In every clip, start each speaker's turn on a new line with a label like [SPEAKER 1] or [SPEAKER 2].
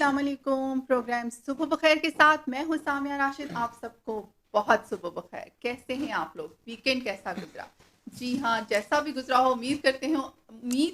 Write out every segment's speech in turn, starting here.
[SPEAKER 1] अस्सलाम वालेकुम। प्रोग्राम सुबह बखैर के साथ मैं हूँ सामिया राशिद। आप सबको बहुत सुबह बखैर। कैसे हैं आप लोग? वीकेंड कैसा गुजरा? जी हाँ, जैसा भी गुजरा हो उम्मीद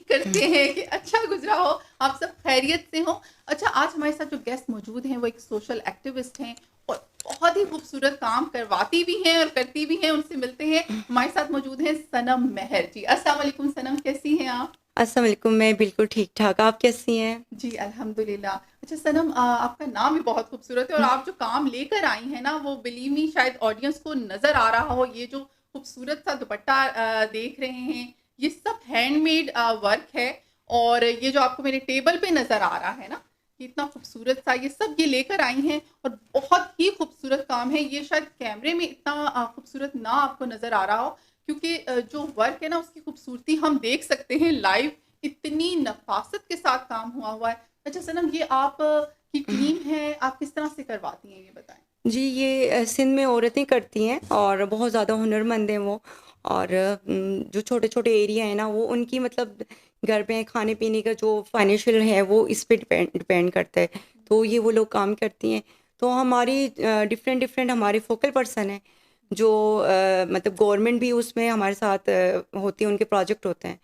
[SPEAKER 1] करते हैं कि अच्छा गुजरा हो, आप सब खैरियत से हो। अच्छा, आज हमारे साथ जो गेस्ट मौजूद हैं वो एक सोशल एक्टिविस्ट हैं और बहुत ही खूबसूरत काम करवाती भी हैं और करती भी हैं। उनसे मिलते हैं। हमारे साथ मौजूद हैं सनम मेहर जी। अस्सलाम वालेकुम सनम, कैसी हैं आप?
[SPEAKER 2] अस्सलाम वालेकुम। मैं बिल्कुल ठीक-ठाक, आप कैसी हैं?
[SPEAKER 1] जी, अल्हम्दुलिल्लाह। अच्छा सनम, आपका नाम भी बहुत खूबसूरत है और आप जो काम लेकर आई हैं ना, वो बिलीव मी शायद ऑडियंस को नज़र आ रहा हो। ये जो खूबसूरत सा दुपट्टा देख रहे हैं, ये सब हैंडमेड वर्क है। और ये जो आपको मेरे टेबल पे नज़र आ रहा है ना, ये इतना खूबसूरत सा, ये सब ये लेकर आई हैं और बहुत ही खूबसूरत काम है। ये शायद कैमरे में इतना खूबसूरत ना आपको नज़र आ रहा हो, क्योंकि जो वर्क है ना, उसकी खूबसूरती हम देख सकते हैं लाइव। इतनी नफ़ासत के साथ काम हुआ है। अच्छा सनम, ये आप की टीम है, आप किस तरह से करवाती हैं ये बताएँ?
[SPEAKER 2] जी, ये सिंध में औरतें करती हैं और बहुत ज़्यादा हुनरमंद हैं वो। और जो छोटे-छोटे एरिया हैं ना, वो उनकी मतलब घर में खाने-पीने का जो फाइनेंशियल है, वो इस पे डिपेंड करता है। तो ये वो लोग काम करती हैं। तो हमारी डिफरेंट हमारे फोकल पर्सन हैं, जो मतलब गवर्नमेंट भी उसमें हमारे साथ होती है, उनके प्रोजेक्ट होते हैं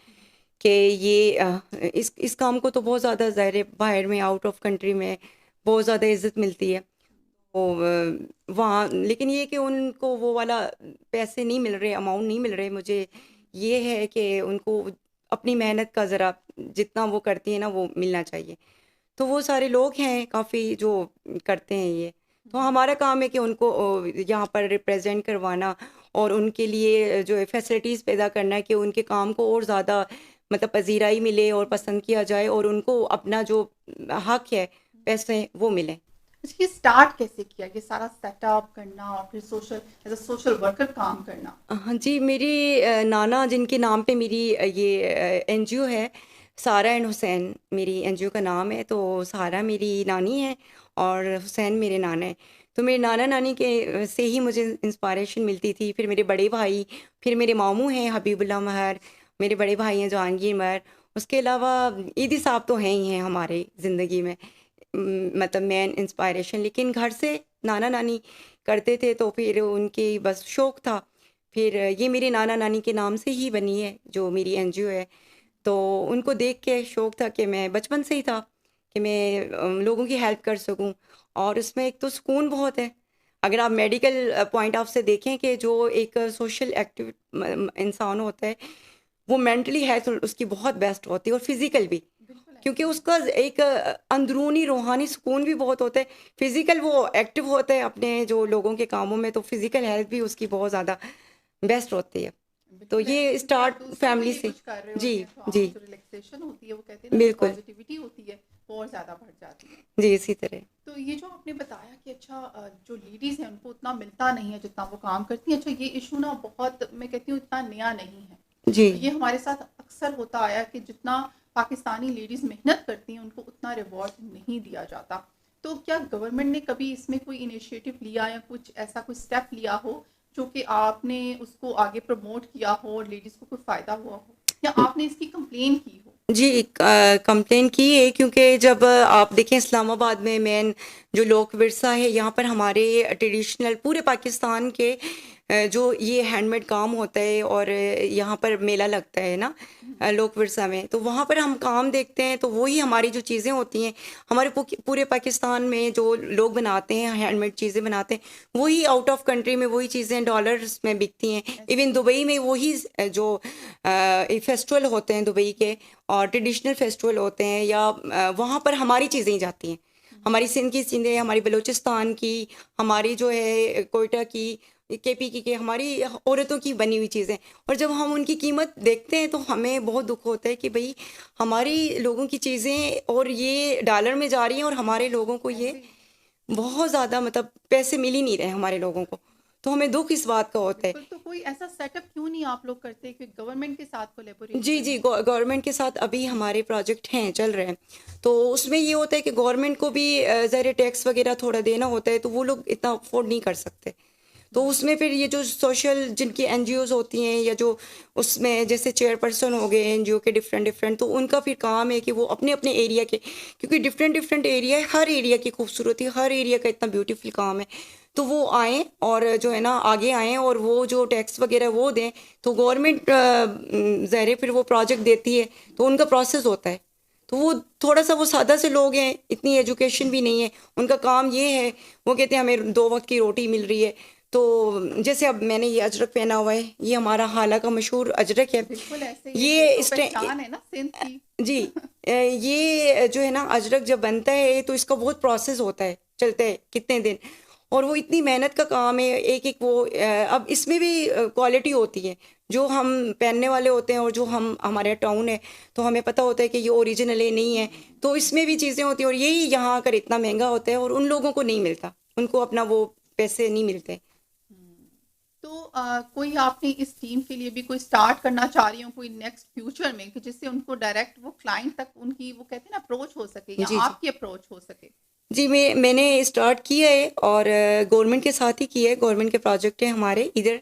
[SPEAKER 2] कि ये इस काम को तो बहुत ज़्यादा ज़ाहिर है बाहर में, आउट ऑफ कंट्री में बहुत ज़्यादा इज़्ज़त मिलती है। तो वहाँ लेकिन ये कि उनको वो वाला पैसे नहीं मिल रहे, अमाउंट नहीं मिल रहे। मुझे ये है कि उनको अपनी मेहनत का ज़रा जितना वो करती हैं ना, वो मिलना चाहिए। तो वो सारे लोग हैं काफ़ी जो करते हैं ये। तो हमारा काम है कि उनको यहाँ पर रिप्रेज़ेंट करवाना और उनके लिए जो है फैसिलिटीज़ पैदा करना है कि उनके काम को और ज़्यादा मतलब पज़ीराई मिले और पसंद किया जाए और उनको अपना जो हक़ है, पैसे वो मिलें।
[SPEAKER 1] अच्छा, ये स्टार्ट कैसे किया? ये सारा सेटअप करना और फिर social as a social worker काम करना?
[SPEAKER 2] हाँ जी, मेरी नाना जिनके नाम पे मेरी ये एनजीओ है, सारा एंड हुसैन मेरी एनजीओ का नाम है। तो सारा मेरी नानी है और हुसैन मेरे नाना हैं। तो मेरे नाना-नानी के से ही मुझे इंस्पिरेशन मिलती थी। फिर मेरे बड़े भाई, फिर मेरे मामू हैं हबीबुल्लाह महर, मेरे बड़े भाई हैं जहांगीर महर। उसके अलावा ईदी साहब तो हैं ही हैं हमारे ज़िंदगी में। मतलब मेन इंस्पिरेशन, लेकिन घर से नाना-नानी करते थे तो फिर उनकी बस शौक था। फिर ये मेरे नाना-नानी के नाम से ही बनी है जो मेरी एनजीओ है। तो उनको देख के शौक था कि मैं बचपन से ही था कि मैं लोगों की हेल्प कर सकूं। और उसमें एक तो सुकून बहुत है। अगर आप मेडिकल पॉइंट ऑफ से देखें कि जो एक सोशल एक्टिव इंसान होता है, वो मेंटली हेल्थ उसकी बहुत बेस्ट होती है और फिजिकल भी,
[SPEAKER 1] बिल्कुल
[SPEAKER 2] क्योंकि
[SPEAKER 1] ऐसा है।
[SPEAKER 2] उसका एक अंदरूनी रूहानी सुकून भी बहुत होता है। फिजिकल वो एक्टिव होता है अपने जो लोगों के कामों में, तो फिजिकल हेल्थ भी उसकी बहुत ज़्यादा बेस्ट होती है। तो
[SPEAKER 1] बिल्कुल ऐसे,
[SPEAKER 2] ये
[SPEAKER 1] क्योंकि आप
[SPEAKER 2] स्टार्ट
[SPEAKER 1] दूसरों के
[SPEAKER 2] फैमिली
[SPEAKER 1] लिए
[SPEAKER 2] से।
[SPEAKER 1] कुछ कर रहे
[SPEAKER 2] जी,
[SPEAKER 1] होते हैं तो
[SPEAKER 2] जी,
[SPEAKER 1] आपकी जो रिलैक्सेशन होती है, वो कहते हैं ना, जो
[SPEAKER 2] बिल्कुल।
[SPEAKER 1] पॉजिटिविटी होती है, वो और ज़्यादा बढ़ जाती है।
[SPEAKER 2] जी, इसी तरह।
[SPEAKER 1] तो ये जो आपने बताया कि अच्छा, जो लेडीज़ हैं उनको उतना मिलता नहीं है जितना वो काम करती हैं। अच्छा, ये इशू ना बहुत, मैं कहती हूँ, इतना नया नहीं है।
[SPEAKER 2] जी।
[SPEAKER 1] ये हमारे साथ अक्सर होता आया कि जितना पाकिस्तानी लेडीज़ मेहनत करती हैं उनको उतना रिवॉर्ड नहीं दिया जाता। तो क्या गवर्नमेंट ने कभी इसमें कोई इनिशिएटिव लिया या कुछ ऐसा कोई स्टेप लिया हो जो कि आपने उसको आगे प्रमोट किया हो और लेडीज़ को कोई फ़ायदा हुआ हो, या आपने इसकी कंप्लेन की हो?
[SPEAKER 2] जी, कंप्लेन की है क्योंकि जब आप देखें इस्लामाबाद में मेन जो लोक विरसा है, यहाँ पर हमारे ट्रेडिशनल पूरे पाकिस्तान के जो ये हैंडमेड काम होता है और यहाँ पर मेला लगता है ना, लोक विरसा में, तो वहाँ पर हम काम देखते हैं तो वही हमारी जो चीज़ें होती हैं, हमारे पूरे पाकिस्तान में जो लोग बनाते हैं हैंडमेड चीज़ें बनाते हैं, वही आउट ऑफ कंट्री में वही चीज़ें डॉलर्स में बिकती हैं।
[SPEAKER 1] ऐसा
[SPEAKER 2] इवन
[SPEAKER 1] है।
[SPEAKER 2] दुबई में वही जो फेस्टिवल होते हैं दुबई के और ट्रेडिशनल फेस्टिवल होते हैं, या वहाँ पर हमारी चीज़ें ही जाती हैं। हमारी सिंध की चीज़ें, हमारी बलूचिस्तान की, हमारी जो है कोयटा की, केपी की, हमारी औरतों की बनी हुई चीज़ें। और जब हम उनकी कीमत देखते हैं तो हमें बहुत दुख होता है कि भई हमारी लोगों की चीज़ें और ये डॉलर में जा रही हैं और हमारे लोगों को ये
[SPEAKER 1] ऐसे ही।
[SPEAKER 2] बहुत ज़्यादा मतलब पैसे मिल ही नहीं रहे हमारे लोगों को। तो हमें दुःख इस बात का होता है।
[SPEAKER 1] बिल्कुल, तो कोई ऐसा सेटअप क्यों नहीं आप लोग करते कि गवर्नमेंट के साथ
[SPEAKER 2] जी,
[SPEAKER 1] कोलैबोरेशन
[SPEAKER 2] जी,
[SPEAKER 1] हो?
[SPEAKER 2] गवर्नमेंट के साथ अभी हमारे प्रोजेक्ट हैं, चल रहे हैं। तो उसमें ये होता है कि गवर्नमेंट को भी ज़ाहिर है टैक्स वग़ैरह थोड़ा देना होता है, तो वो लोग इतना अफ़ोर्ड नहीं कर सकते। तो उसमें फिर ये जो सोशल जिनकी एनजीओज होती हैं या जो उसमें जैसे चेयरपर्सन हो गए एनजीओ के डिफरेंट डिफरेंट, तो उनका फिर काम है कि वो अपने अपने एरिया के, क्योंकि डिफरेंट डिफरेंट एरिया है, हर एरिया की खूबसूरती, हर एरिया का इतना ब्यूटीफुल काम है, तो वो आएँ और जो है ना आगे आएँ और वो जो टैक्स वगैरह वो दें, तो गवर्नमेंट ज़ाहिर फिर वो प्रोजेक्ट देती है, तो उनका प्रोसेस होता है। तो वो थोड़ा सा वो सादा से लोग हैं, इतनी एजुकेशन भी नहीं है, उनका काम ये है, वो कहते हैं हमें 2 वक्त की रोटी मिल रही है। तो जैसे अब मैंने ये अजरक पहना हुआ है, ये हमारा हाला का मशहूर अजरक है।
[SPEAKER 1] बिल्कुल ऐसे
[SPEAKER 2] ये
[SPEAKER 1] तो
[SPEAKER 2] इस
[SPEAKER 1] पहचान है ना सिंध की।
[SPEAKER 2] जी ये जो है ना अजरक जब बनता है तो इसका बहुत प्रोसेस होता है, चलता है कितने दिन, और वो इतनी मेहनत का काम है, एक एक वो अब इसमें भी क्वालिटी होती है, जो हम पहनने वाले होते हैं और जो हम हमारे टाउन है तो हमें पता होता है कि ये ओरिजिनल है नहीं है, तो इसमें भी चीज़ें होती हैं, और यही यहाँ आकर इतना महंगा होता है और उन लोगों को नहीं मिलता, उनको अपना वो पैसे नहीं मिलते।
[SPEAKER 1] तो कोई आपने इस टीम के लिए भी कोई स्टार्ट करना चाह रही हो कोई नेक्स्ट फ्यूचर में कि जिससे उनको डायरेक्ट वो क्लाइंट तक उनकी वो कहते हैं ना अप्रोच हो सके या
[SPEAKER 2] जी जी
[SPEAKER 1] आपकी अप्रोच हो सके?
[SPEAKER 2] जी मैंने स्टार्ट किया है, और गवर्नमेंट के साथ ही किया है, गवर्नमेंट के प्रोजेक्ट है हमारे इधर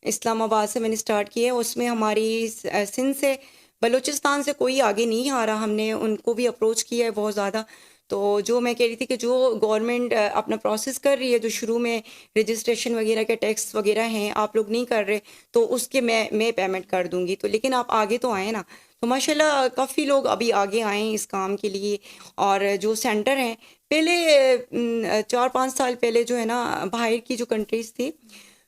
[SPEAKER 2] इस्लामाबाद से मैंने स्टार्ट किया है, उसमें हमारी सिंध से बलूचिस्तान से कोई आगे नहीं आ रहा, हमने उनको भी अप्रोच किया है बहुत ज़्यादा। तो जो मैं कह रही थी कि जो गवर्नमेंट अपना प्रोसेस कर रही है, जो शुरू में रजिस्ट्रेशन वगैरह के टैक्स वगैरह हैं आप लोग नहीं कर रहे, तो उसके मैं पेमेंट कर दूंगी, तो लेकिन आप आगे तो आए ना। तो माशाल्लाह काफ़ी लोग अभी आगे आए हैं इस काम के लिए, और जो सेंटर हैं पहले 4-5 साल पहले जो है ना बाहर की जो कंट्रीज थी,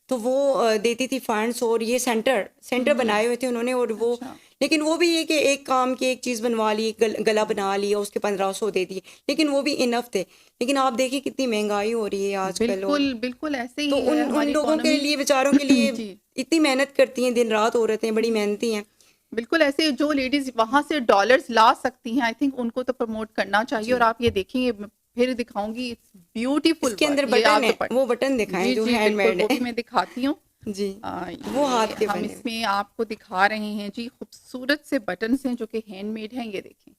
[SPEAKER 2] तो वो देती थी फंड्स, और ये सेंटर सेंटर
[SPEAKER 1] हम्म।
[SPEAKER 2] बनाए हुए थे उन्होंने, और वो
[SPEAKER 1] अच्छा।
[SPEAKER 2] लेकिन वो भी ये कि एक काम की एक चीज़ बनवा ली, गला बना लिया, उसके 1500 दे दिए, लेकिन वो भी इनफ थे। लेकिन आप देखिए कितनी महंगाई हो रही है आजकल, और
[SPEAKER 1] बिल्कुल बिल्कुल ऐसे
[SPEAKER 2] तो
[SPEAKER 1] ही है
[SPEAKER 2] उन उन
[SPEAKER 1] हमारी
[SPEAKER 2] लोगों के
[SPEAKER 1] इकोनॉमी।
[SPEAKER 2] लिए बेचारों के लिए
[SPEAKER 1] जी।
[SPEAKER 2] इतनी मेहनत करती हैं, दिन रात औरतें बड़ी मेहनती हैं।
[SPEAKER 1] बिल्कुल ऐसे जो लेडीज वहां से डॉलर्स ला सकती हैं आई थिंक उनको तो प्रमोट करना चाहिए। और
[SPEAKER 2] जी,
[SPEAKER 1] आप ये देखेंगे फिर दिखाऊंगी इट्स ब्यूटीफुल
[SPEAKER 2] इसके
[SPEAKER 1] वर्क
[SPEAKER 2] अंदर
[SPEAKER 1] ये
[SPEAKER 2] बटन
[SPEAKER 1] आप
[SPEAKER 2] है, वो बटन दिखाएं
[SPEAKER 1] जी
[SPEAKER 2] जो
[SPEAKER 1] जी बिल्कुल
[SPEAKER 2] हैंडमेड
[SPEAKER 1] वो
[SPEAKER 2] है।
[SPEAKER 1] भी मैं दिखाती हूँ।
[SPEAKER 2] जी, वो
[SPEAKER 1] ये
[SPEAKER 2] हाथ के
[SPEAKER 1] हम
[SPEAKER 2] बने हुए।
[SPEAKER 1] इसमें आपको दिखा रहे हैं जी खूबसूरत से बटन्स हैं जो कि हैंडमेड हैं, ये देखें,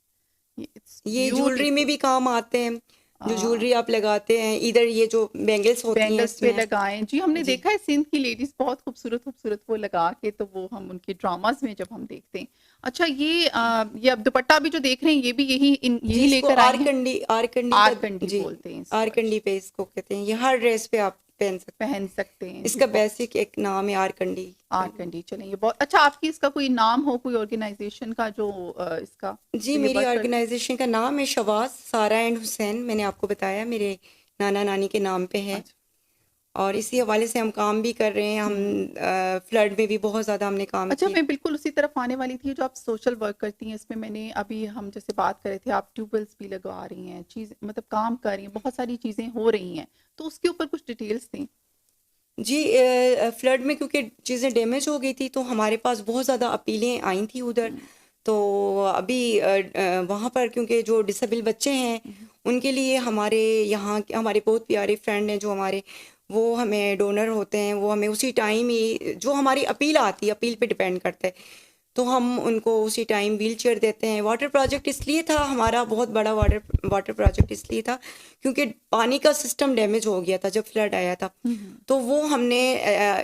[SPEAKER 1] ये इट्स
[SPEAKER 2] ये ज्वेलरी में
[SPEAKER 1] ब्यूटीफुल।
[SPEAKER 2] भी काम आते हैं, जो ज्वेलरी आप लगाते हैं इधर, ये जो बैंगल्स होती हैं
[SPEAKER 1] बैंगल्स पे
[SPEAKER 2] इसमें।
[SPEAKER 1] लगाएं जी, हमने
[SPEAKER 2] जी
[SPEAKER 1] देखा है सिंध की लेडीज बहुत खूबसूरत खूबसूरत वो लगा के, तो वो हम उनके ड्रामास में जब हम देखते हैं। अच्छा ये अब दुपट्टा भी जो देख रहे हैं ये भी
[SPEAKER 2] जी,
[SPEAKER 1] यही
[SPEAKER 2] इसको
[SPEAKER 1] लेकर आए हैं।
[SPEAKER 2] आरकंडी का,
[SPEAKER 1] आरकंडी
[SPEAKER 2] जी
[SPEAKER 1] बोलते हैं इसको।
[SPEAKER 2] आरकंडी पे इसको कहते हैं, ये हर ड्रेस पे आप पहन सकते हैं,
[SPEAKER 1] पहन सकते हैं जी
[SPEAKER 2] इसका
[SPEAKER 1] बहुत।
[SPEAKER 2] बेसिक एक नाम है आरकंडी।
[SPEAKER 1] आरकंडी चलें, ये बहुत अच्छा। आपकी इसका कोई नाम हो कोई ऑर्गेनाइजेशन का जो इसका
[SPEAKER 2] जी,
[SPEAKER 1] जो ये
[SPEAKER 2] मेरी
[SPEAKER 1] वर्क करते हैं?
[SPEAKER 2] ऑर्गेनाइजेशन का नाम है शवास सारा एंड हुसैन, मैंने आपको बताया मेरे नाना नानी के नाम पे है,
[SPEAKER 1] अच्छा।
[SPEAKER 2] और इसी हवाले से हम काम भी कर रहे हैं।
[SPEAKER 1] हम्म।
[SPEAKER 2] हम फ्लड में भी बहुत ज़्यादा हमने काम
[SPEAKER 1] अच्छा,
[SPEAKER 2] किया।
[SPEAKER 1] मैं बिल्कुल उसी तरफ आने वाली थी जो आप सोशल वर्क करती हैं इसमें। मैंने अभी हम जैसे बात कर रहे थे आप ट्यूबवेल्स भी लगवा रही हैं, चीज मतलब काम कर रही हैं, बहुत सारी चीजें हो रही हैं, तो उसके ऊपर कुछ डिटेल्स दें।
[SPEAKER 2] जी, फ्लड में क्योंकि चीज़ें डैमेज हो गई थी, तो हमारे पास बहुत ज़्यादा अपीलें आई थी उधर।
[SPEAKER 1] हम्म।
[SPEAKER 2] तो अभी वहाँ पर क्योंकि जो डिसेबल बच्चे हैं
[SPEAKER 1] हम्म।
[SPEAKER 2] उनके लिए हमारे यहाँ के हमारे बहुत प्यारे फ्रेंड हैं जो हमारे, वो हमें डोनर होते हैं, वो हमें उसी टाइम ही जो हमारी अपील आती है, अपील पे डिपेंड करता है, तो हम उनको उसी टाइम व्हील चेयर देते हैं। वाटर प्रोजेक्ट इसलिए था हमारा, बहुत बड़ा वाटर वाटर प्रोजेक्ट इसलिए था क्योंकि पानी का सिस्टम डैमेज हो गया था जब फ्लड आया था।
[SPEAKER 1] हम्म।
[SPEAKER 2] तो वो हमने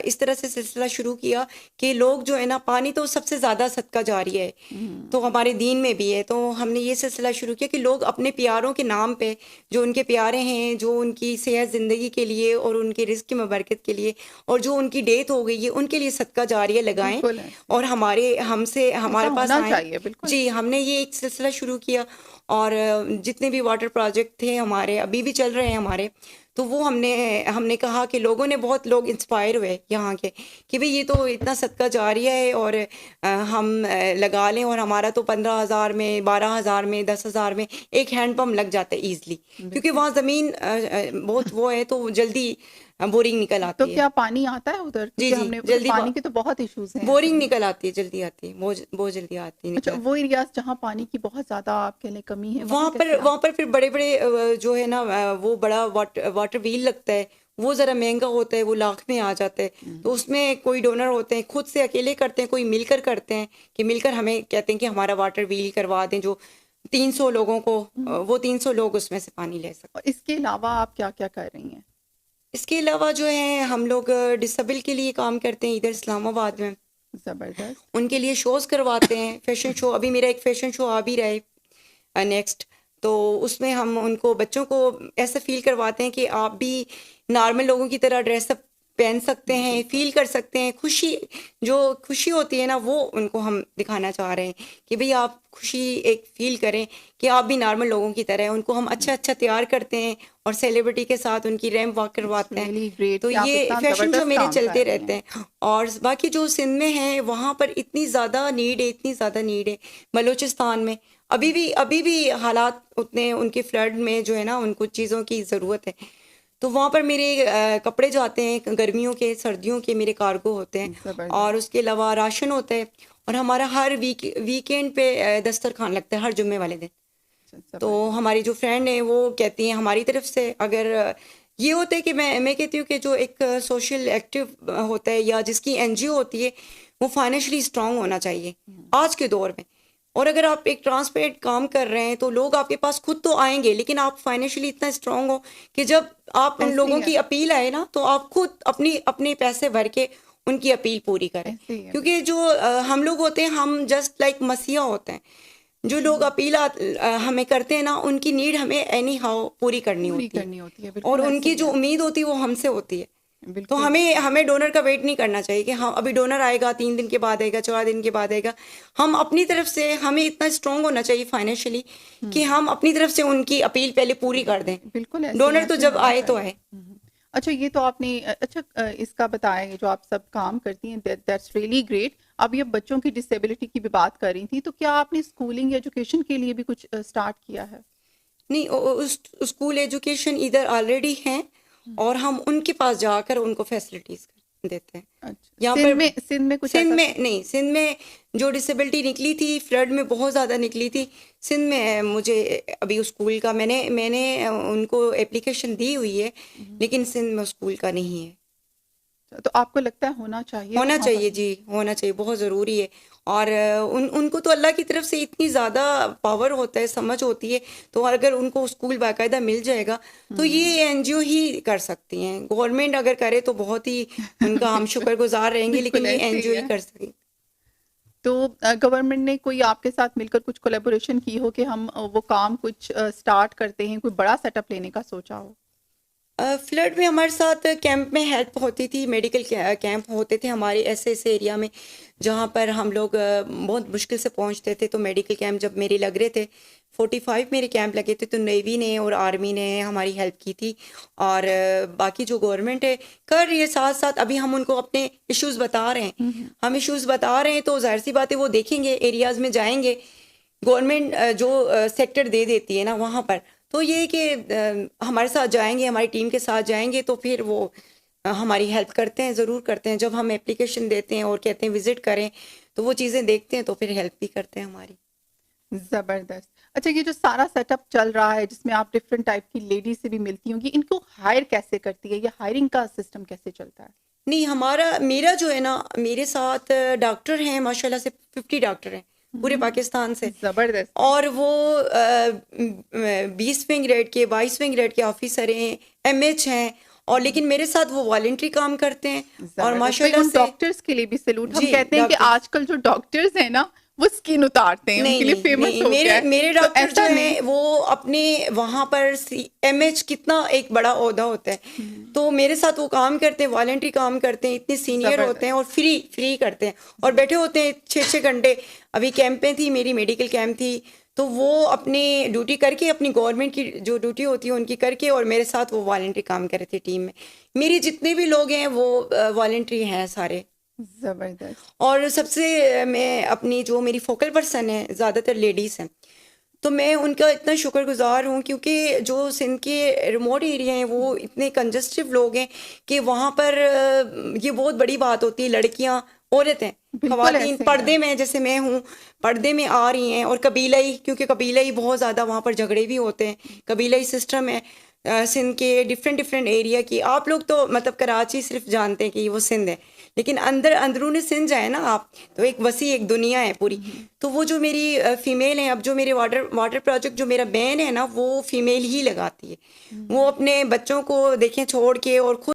[SPEAKER 2] इस तरह से सिलसिला शुरू किया कि लोग जो है ना, पानी तो सबसे ज़्यादा सदका जारी है,
[SPEAKER 1] हम्म।
[SPEAKER 2] तो हमारे दीन में भी है, तो हमने ये सिलसिला शुरू किया कि लोग अपने प्यारों के नाम पे, जो उनके प्यारे हैं, जो उनकी सेहत ज़िंदगी के लिए और उनके रिस्क में बरकत के लिए, और जो उनकी डेथ हो गई है उनके लिए सदका जारिया लगाएं,
[SPEAKER 1] बिल्कुल ऐसे
[SPEAKER 2] और
[SPEAKER 1] ऐसा
[SPEAKER 2] हमारे पास
[SPEAKER 1] होना
[SPEAKER 2] आए।
[SPEAKER 1] चाहिए बिल्कुल।
[SPEAKER 2] जी, हमने ये एक सिलसिला शुरू किया, और जितने भी वाटर प्रोजेक्ट थे हमारे अभी भी चल रहे हैं हमारे, तो वो हमने हमने कहा कि लोगों ने, बहुत लोग इंस्पायर हुए यहाँ के कि भाई ये तो इतना सदका जारिया है, और हम लगा लें, और हमारा तो 15,000 में, 12,000 में, 10,000 में एक हैंडपम्प लग जाता है ईजिली, क्योंकि
[SPEAKER 1] बिल्कुल।
[SPEAKER 2] वहाँ ज़मीन बहुत वो है, तो जल्दी बोरिंग निकल
[SPEAKER 1] तो
[SPEAKER 2] आती है।
[SPEAKER 1] क्या पानी आता है उधर?
[SPEAKER 2] जी
[SPEAKER 1] क्योंकि
[SPEAKER 2] जी,
[SPEAKER 1] हमने मतलब
[SPEAKER 2] जल्दी
[SPEAKER 1] पानी के तो बहुत इश्यूज हैं ऐसे
[SPEAKER 2] बोरिंग
[SPEAKER 1] में।
[SPEAKER 2] निकल आती है, जल्दी आती है, बहुत जल्दी आती है,
[SPEAKER 1] अच्छा,
[SPEAKER 2] निकल आती
[SPEAKER 1] वो एरियाज जहाँ पानी की बहुत ज्यादा आपके लिए कमी है
[SPEAKER 2] है।
[SPEAKER 1] वहाँ कैसे आप?
[SPEAKER 2] वहाँ पर फिर बड़े बड़े जो है ना, वो बड़ा वाटर व्हील लगता है, वो ज़रा महंगा होता है, वो लाख में आ जाता है, तो उसमें कोई डोनर होते हैं, खुद से अकेले करते हैं, कोई मिलकर करते हैं, कि मिलकर हमें कहते हैं कि हमारा वाटर व्हील करवा दें, जो 300 लोगों को,
[SPEAKER 1] हम्म।
[SPEAKER 2] वो 300 लोग उसमें से पानी ले सकते
[SPEAKER 1] और इसके अलावा आप क्या क्या कर रही हैं?
[SPEAKER 2] इसके अलावा जो है हम लोग डिसेबल के लिए काम करते हैं इधर इस्लामाबाद में।
[SPEAKER 1] जबरदस्त।
[SPEAKER 2] उनके लिए शोज करवाते हैं, फैशन शो। अभी मेरा एक फैशन शो आ भी रहा है नेक्स्ट। तो उसमें हम उनको बच्चों को ऐसा फील करवाते हैं कि आप भी नॉर्मल लोगों की तरह ड्रेसअप पहन सकते हैं, फील कर सकते हैं। खुशी, जो खुशी होती है ना, वो उनको हम दिखाना चाह रहे हैं कि भाई आप खुशी एक फील करें कि आप भी नॉर्मल लोगों की तरह हैं। उनको हम अच्छा अच्छा तैयार करते हैं और सेलिब्रिटी के साथ उनकी रैंप वॉक करवाते हैं।
[SPEAKER 1] रियली ग्रेट
[SPEAKER 2] तो
[SPEAKER 1] कि आप
[SPEAKER 2] ये
[SPEAKER 1] इतना
[SPEAKER 2] फैशन शो
[SPEAKER 1] जबरदस्त
[SPEAKER 2] मेरे
[SPEAKER 1] काम
[SPEAKER 2] चलते
[SPEAKER 1] कर रही
[SPEAKER 2] रहते
[SPEAKER 1] हैं।
[SPEAKER 2] हैं। और बाकी जो सिंध में है वहाँ पर इतनी ज़्यादा नीड है, इतनी ज़्यादा नीड है। बलूचिस्तान में अभी भी हालात उतने, उनके फ्लड में जो है ना, उनको चीज़ों की ज़रूरत है। तो वहाँ पर मेरे कपड़े जाते हैं, गर्मियों के सर्दियों के मेरे कार्गो होते हैं। और
[SPEAKER 1] जबरदस्त।
[SPEAKER 2] उसके अलावा राशन होता है। और हमारा हर वीकेंड पे दस्तरखान लगता है, हर जुम्मे वाले दिन। तो
[SPEAKER 1] जबरदस्त।
[SPEAKER 2] हमारी जो फ्रेंड है वो कहती हैं हमारी तरफ से, अगर ये होता है कि मैं कहती हूँ कि जो एक सोशल एक्टिव होता है या जिसकी एनजीओ होती है, वो फाइनेंशियली स्ट्रांग होना चाहिए आज के दौर में। और अगर आप एक ट्रांसपेरेंट काम कर रहे हैं तो लोग आपके पास खुद तो आएंगे, लेकिन आप फाइनेंशियली इतना स्ट्रांग हो कि जब आप उन
[SPEAKER 1] ऐसे ही
[SPEAKER 2] लोगों
[SPEAKER 1] है।
[SPEAKER 2] की अपील आए ना, तो आप खुद अपनी अपने पैसे भर के उनकी अपील पूरी करें।
[SPEAKER 1] ऐसे ही है।
[SPEAKER 2] क्योंकि जो हम लोग होते हैं, हम जस्ट लाइक मसीहा होते हैं। जो लोग अपील हमें करते हैं ना, उनकी नीड हमें एनी हाउ पूरी करनी
[SPEAKER 1] पूरी
[SPEAKER 2] होती है।
[SPEAKER 1] करनी होती है,
[SPEAKER 2] और
[SPEAKER 1] बिल्कुल ऐसे
[SPEAKER 2] उनकी
[SPEAKER 1] ही
[SPEAKER 2] जो
[SPEAKER 1] है।
[SPEAKER 2] उम्मीद होती है वो हमसे होती है। तो
[SPEAKER 1] बिल्कुल।
[SPEAKER 2] हमें हमें डोनर का वेट नहीं करना चाहिए कि हाँ अभी डोनर आएगा, 3 दिन के बाद आएगा, 4 दिन के बाद आएगा। हम अपनी तरफ से, हमें इतना स्ट्रांग होना चाहिए फाइनेंशियली कि हम अपनी तरफ से उनकी अपील पहले पूरी कर दें।
[SPEAKER 1] बिल्कुल ऐसे ही
[SPEAKER 2] डोनर तो
[SPEAKER 1] ऐसे
[SPEAKER 2] जब
[SPEAKER 1] होना
[SPEAKER 2] आए तो
[SPEAKER 1] चाहिए।
[SPEAKER 2] आए।
[SPEAKER 1] अच्छा, ये तो आपने अच्छा इसका बताया, ये जो आप सब काम करती हैं, दैट्स रियली ग्रेट। अब ये बच्चों की डिसेबिलिटी की भी बात कर रही थी, तो क्या आपने स्कूलिंग एजुकेशन के लिए भी कुछ स्टार्ट किया है?
[SPEAKER 2] नहीं, उस स्कूल एजुकेशन इधर ऑलरेडी हैं और हम उनके पास जाकर उनको फैसिलिटीज देते हैं।
[SPEAKER 1] अच्छा,
[SPEAKER 2] यहाँ
[SPEAKER 1] सिंध
[SPEAKER 2] पर
[SPEAKER 1] में, सिंध में कुछ
[SPEAKER 2] सिंध
[SPEAKER 1] ऐसा?
[SPEAKER 2] में नहीं, सिंध में जो डिसेबिलिटी निकली थी फ्लड में बहुत ज़्यादा निकली थी। सिंध में मुझे अभी उस स्कूल का मैंने मैंने उनको एप्लीकेशन दी हुई है, लेकिन सिंध में उस स्कूल का नहीं है।
[SPEAKER 1] तो आपको लगता है होना चाहिए
[SPEAKER 2] होना
[SPEAKER 1] वहां
[SPEAKER 2] चाहिए
[SPEAKER 1] पर?
[SPEAKER 2] जी, होना चाहिए, बहुत ज़रूरी है। और उनको तो अल्लाह की तरफ से इतनी ज़्यादा पावर होता है, समझ होती है। तो अगर उनको स्कूल बाकायदा मिल जाएगा तो ये एनजीओ ही कर सकती हैं। गवर्नमेंट अगर करे तो बहुत ही उनका हम
[SPEAKER 1] बिल्कुल।
[SPEAKER 2] शुक्रगुजार रहेंगे,
[SPEAKER 1] बिल्कुल
[SPEAKER 2] लेकिन ये
[SPEAKER 1] ऐसे ही
[SPEAKER 2] एनजीओ ही
[SPEAKER 1] है।
[SPEAKER 2] कर सकें।
[SPEAKER 1] तो गवर्नमेंट ने कोई आपके साथ मिलकर कुछ कोलैबोरेशन की हो कि हम वो काम कुछ स्टार्ट करते हैं, कोई बड़ा सेटअप लेने का सोचा हो?
[SPEAKER 2] फ्लड में हमारे साथ कैंप में हेल्प होती थी, मेडिकल कैंप होते थे हमारे ऐसे ऐसे एरिया में जहाँ पर हम लोग बहुत मुश्किल से पहुँचते थे। तो मेडिकल कैंप जब मेरे लग रहे थे, 45 मेरे कैंप लगे थे, तो नेवी ने और आर्मी ने हमारी हेल्प की थी। और बाकी जो गवर्नमेंट है कर रही है साथ साथ। अभी हम उनको अपने इश्यूज़ बता रहे हैं, हम इश्यूज़ बता रहे हैं, तो जाहिर सी बात है वो देखेंगे, एरियाज़ में जाएंगे। गवर्नमेंट जो सेक्टर दे देती है ना वहाँ पर, तो ये कि हमारे साथ जाएंगे, हमारी टीम के साथ जाएंगे, तो फिर वो हमारी हेल्प करते हैं, ज़रूर करते हैं। जब हम एप्लीकेशन देते हैं और कहते हैं विज़िट करें, तो वो चीज़ें देखते हैं, तो फिर हेल्प भी करते हैं हमारी।
[SPEAKER 1] जबरदस्त। अच्छा, ये जो सारा सेटअप चल रहा है जिसमें आप डिफरेंट टाइप की लेडी से भी मिलती होंगी, इनको हायर कैसे करती है? ये हायरिंग का सिस्टम कैसे चलता है?
[SPEAKER 2] नहीं, मेरा जो है ना, मेरे साथ डॉक्टर हैं माशाल्लाह से, 50 डॉक्टर हैं पूरे पाकिस्तान से।
[SPEAKER 1] जबरदस्त।
[SPEAKER 2] और वो 20वें ग्रेड के, 22वें ग्रेड के ऑफिसर हैं, एमएच हैं। और लेकिन मेरे साथ वो वॉलंटरी काम करते हैं और
[SPEAKER 1] जबरदस्त। भाई
[SPEAKER 2] माशाल्लाह
[SPEAKER 1] उन
[SPEAKER 2] से।
[SPEAKER 1] डॉक्टर्स के लिए भी सैल्यूट। हम
[SPEAKER 2] जी,
[SPEAKER 1] कहते हैं कि
[SPEAKER 2] डॉक्टर्स।
[SPEAKER 1] आजकल जो डॉक्टर्स हैं ना, वो स्किन उतारते हैं,
[SPEAKER 2] नहीं
[SPEAKER 1] उनके लिए
[SPEAKER 2] नहीं
[SPEAKER 1] फेमस
[SPEAKER 2] नहीं,
[SPEAKER 1] हो गया
[SPEAKER 2] मेरे
[SPEAKER 1] है।
[SPEAKER 2] मेरे
[SPEAKER 1] तो
[SPEAKER 2] डॉक्टर जो
[SPEAKER 1] ऐसा नहीं।
[SPEAKER 2] हैं वो अपने वहाँ पर एमएच, कितना एक बड़ा ओहदा होता है, तो मेरे साथ वो काम करते हैं, वॉलंटरी काम करते हैं, इतने सीनियर होते हैं
[SPEAKER 1] जबरदस्त।
[SPEAKER 2] और फ्री फ्री करते हैं और बैठे होते हैं 6-6 घंटे। अभी कैंपें थी, मेरी मेडिकल कैंप थी, तो वो अपनी ड्यूटी करके, अपनी गवर्नमेंट की जो ड्यूटी होती है उनकी करके, और मेरे साथ वो वॉलंटरी काम कर रहे थे टीम में। मेरी जितने भी लोग हैं वो वॉलंटरी हैं सारे।
[SPEAKER 1] जबरदस्त।
[SPEAKER 2] और सबसे मैं अपनी जो मेरी फोकल पर्सन है, ज़्यादातर लेडीज़ हैं, तो मैं उनका इतना शुक्रगुजार हूँ, क्योंकि जो सिंध के रिमोट एरिया हैं वो इतने कंजस्टिव लोग हैं कि वहाँ पर ये बहुत बड़ी बात होती है, लड़कियाँ, औरतें,
[SPEAKER 1] बिल्कुल
[SPEAKER 2] खवातीन
[SPEAKER 1] ऐसे ही है।
[SPEAKER 2] पर्दे में, जैसे मैं हूँ, पर्दे में आ रही हैं। और कबीलाई, क्योंकि कबीलाई बहुत ज़्यादा वहाँ पर झगड़े भी होते हैं, कबीलाई सिस्टम है सिंध के डिफरेंट डिफरेंट एरिया की। आप लोग तो मतलब कराची सिर्फ जानते हैं कि वो सिंध है, लेकिन अंदरूनी सिंध जाए ना आप, तो एक वसी एक दुनिया है पूरी। तो वो जो मेरी फीमेल है, अब जो मेरे वाटर प्रोजेक्ट जो मेरा बैन है ना, वो फीमेल ही लगाती है। वो अपने बच्चों को देखें छोड़ के और खुद